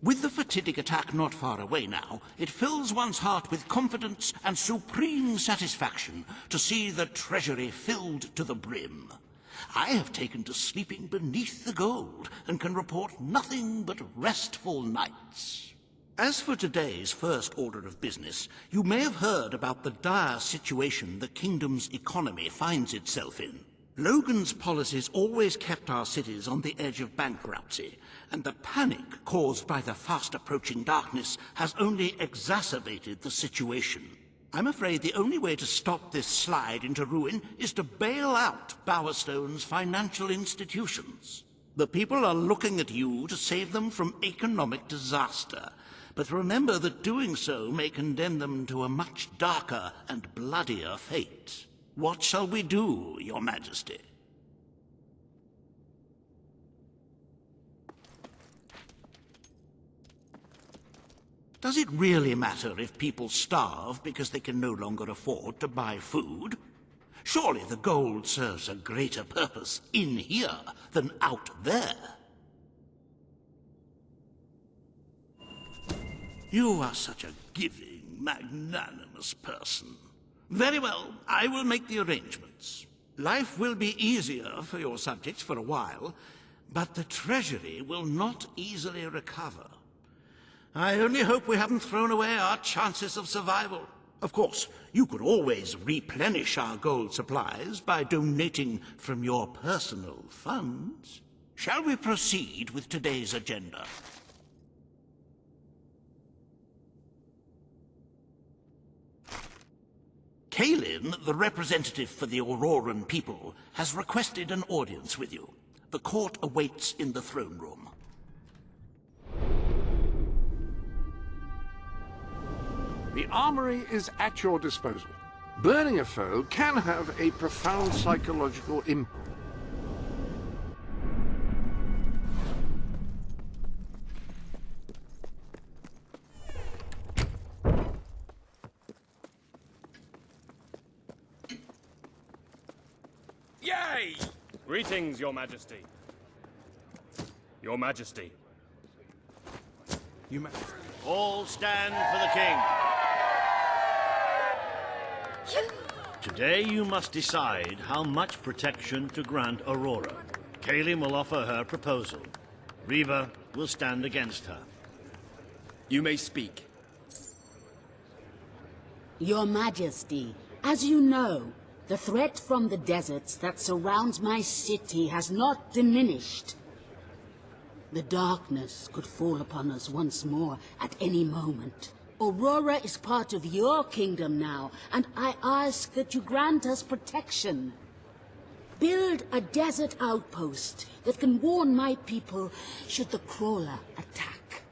With the fatidic attack not far away now, it fills one's heart with confidence and supreme satisfaction to see the treasury filled to the brim. I have taken to sleeping beneath the gold and can report nothing but restful nights. As for today's first order of business, you may have heard about the dire situation the kingdom's economy finds itself in. Logan's policies always kept our cities on the edge of bankruptcy, and the panic caused by the fast-approaching darkness has only exacerbated the situation. I'm afraid the only way to stop this slide into ruin is to bail out Bowerstone's financial institutions. The people are looking at you to save them from economic disaster, but remember that doing so may condemn them to a much darker and bloodier fate. What shall we do, Your Majesty? Does it really matter if people starve because they can no longer afford to buy food? Surely the gold serves a greater purpose in here than out there. You are such a giving, magnanimous person. Very well, I will make the arrangements. Life will be easier for your subjects for a while, but the treasury will not easily recover. I only hope we haven't thrown away our chances of survival. Of course, you could always replenish our gold supplies by donating from your personal funds. Shall we proceed with today's agenda? Kalin, the representative for the Auroran people, has requested an audience with you. The court awaits in the throne room. The armory is at your disposal. Burning a foe can have a profound psychological impact. Yay! Greetings, Your Majesty. Your Majesty. Your Majesty. All stand for the king. Today you must decide how much protection to grant Aurora. Kalim will offer her proposal. Reva will stand against her. You may speak. Your Majesty, as you know, the threat from the deserts that surrounds my city has not diminished. The darkness could fall upon us once more at any moment. Aurora is part of your kingdom now, and I ask that you grant us protection. Build a desert outpost that can warn my people should the crawler attack.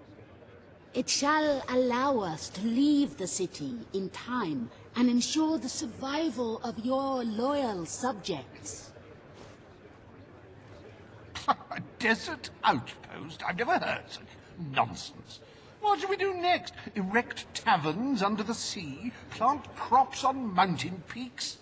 It shall allow us to leave the city in time and ensure the survival of your loyal subjects. A desert outpost? I've never heard such nonsense. What shall we do next? Erect taverns under the sea? Plant crops on mountain peaks?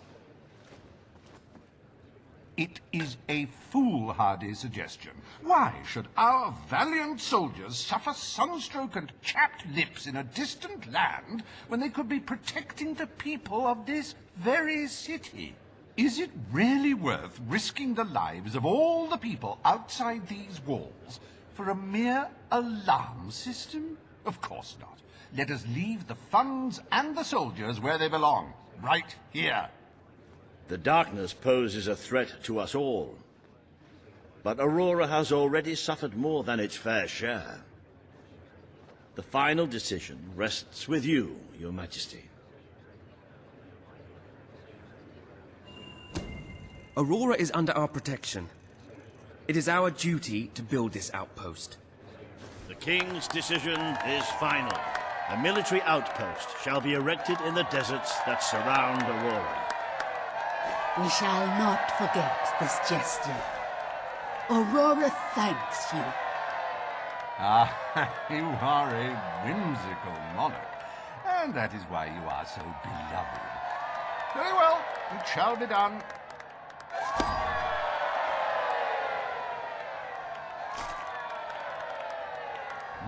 It is a foolhardy suggestion. Why should our valiant soldiers suffer sunstroke and chapped lips in a distant land when they could be protecting the people of this very city? Is it really worth risking the lives of all the people outside these walls for a mere alarm system? Of course not. Let us leave the funds and the soldiers where they belong, right here. The darkness poses a threat to us all. But Aurora has already suffered more than its fair share. The final decision rests with you, Your Majesty. Aurora is under our protection. It is our duty to build this outpost. The King's decision is final. A military outpost shall be erected in the deserts that surround Aurora. We shall not forget this gesture. Aurora thanks you. Ah, you are a whimsical monarch, and that is why you are so beloved. Very well, it shall be done.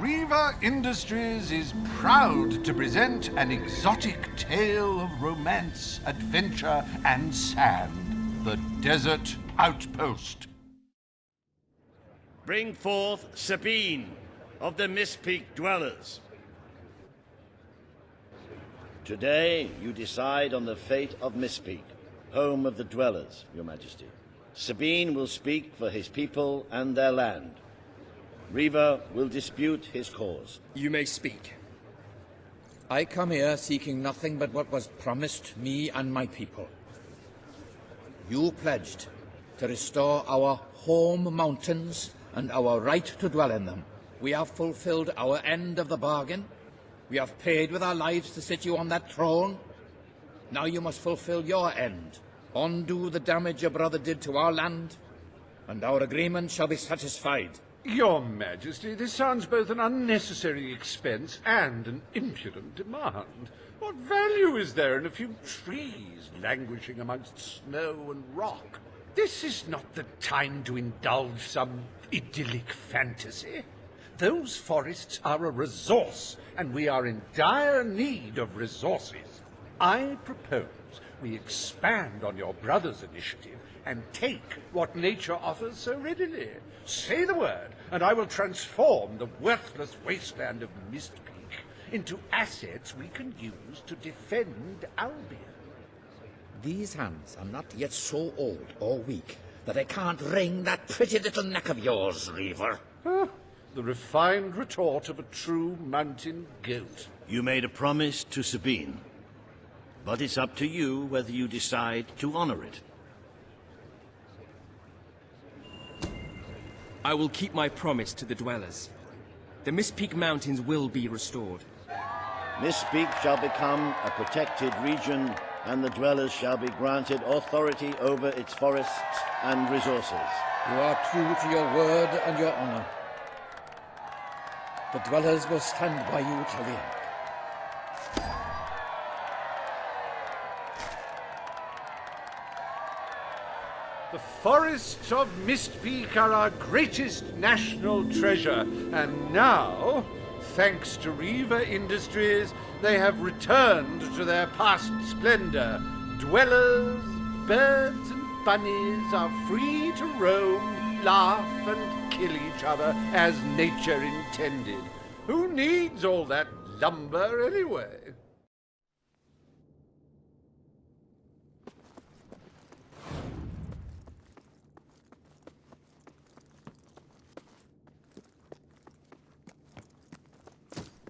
Reaver Industries is proud to present an exotic tale of romance, adventure, and sand. The Desert Outpost. Bring forth Sabine of the Mistpeak Dwellers. Today, you decide on the fate of Mistpeak, home of the Dwellers, Your Majesty. Sabine will speak for his people and their land. Reaver will dispute his cause. You may speak. I come here seeking nothing but what was promised me and my people. You pledged to restore our home mountains and our right to dwell in them. We have fulfilled our end of the bargain. We have paid with our lives to sit you on that throne. Now you must fulfill your end. Undo the damage your brother did to our land, and our agreement shall be satisfied. Your Majesty, this sounds both an unnecessary expense and an impudent demand. What value is there in a few trees languishing amongst snow and rock? This is not the time to indulge some idyllic fantasy. Those forests are a resource, and we are in dire need of resources. I propose we expand on your brother's initiative and take what nature offers so readily. Say the word, and I will transform the worthless wasteland of Mistpeak into assets we can use to defend Albion. These hands are not yet so old or weak that I can't wring that pretty little neck of yours, Reaver. The refined retort of a true mountain goat. You made a promise to Sabine, but it's up to you whether you decide to honor it. I will keep my promise to the Dwellers. The Mistpeak Mountains will be restored. Mistpeak shall become a protected region, and the Dwellers shall be granted authority over its forests and resources. You are true to your word and your honor. The Dwellers will stand by you till the end. The forests of Mistpeak are our greatest national treasure, and now, thanks to Reaver Industries, they have returned to their past splendor. Dwellers, birds, and bunnies are free to roam, laugh, and kill each other as nature intended. Who needs all that lumber anyway?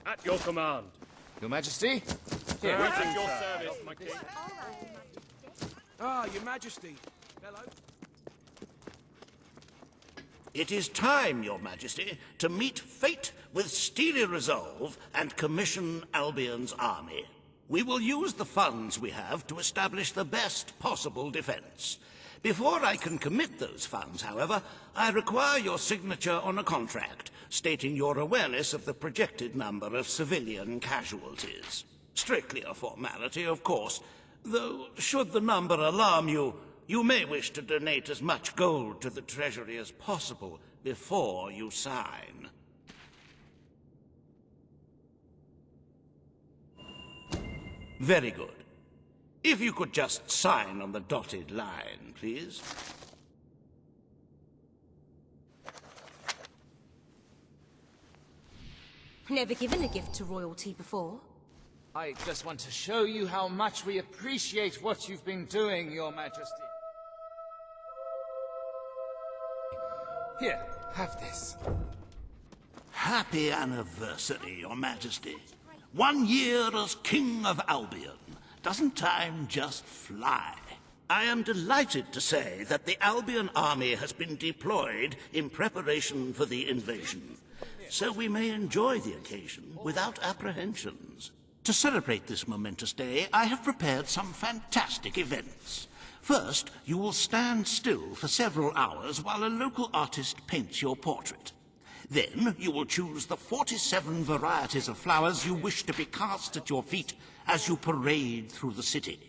At your command. Your Majesty? Here, at your service, my king. Ah, Your Majesty. Hello. It is time, Your Majesty, to meet fate with steely resolve and commission Albion's army. We will use the funds we have to establish the best possible defense. Before I can commit those funds, however, I require your signature on a contract stating your awareness of the projected number of civilian casualties. Strictly a formality, of course, though should the number alarm you, you may wish to donate as much gold to the treasury as possible before you sign. Very good. If you could just sign on the dotted line, please. Never given a gift to royalty before. I just want to show you how much we appreciate what you've been doing, Your Majesty. Here, have this. Happy anniversary, Your Majesty. 1 year as King of Albion. Doesn't time just fly? I am delighted to say that the Albion army has been deployed in preparation for the invasion, so we may enjoy the occasion without apprehensions. To celebrate this momentous day, I have prepared some fantastic events. First, you will stand still for several hours while a local artist paints your portrait. Then, you will choose the 47 varieties of flowers you wish to be cast at your feet as you parade through the city.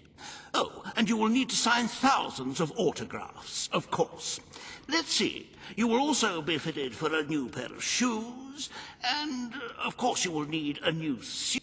Oh, and you will need to sign thousands of autographs, of course. Let's see. You will also be fitted for a new pair of shoes, and, of course, you will need a new suit.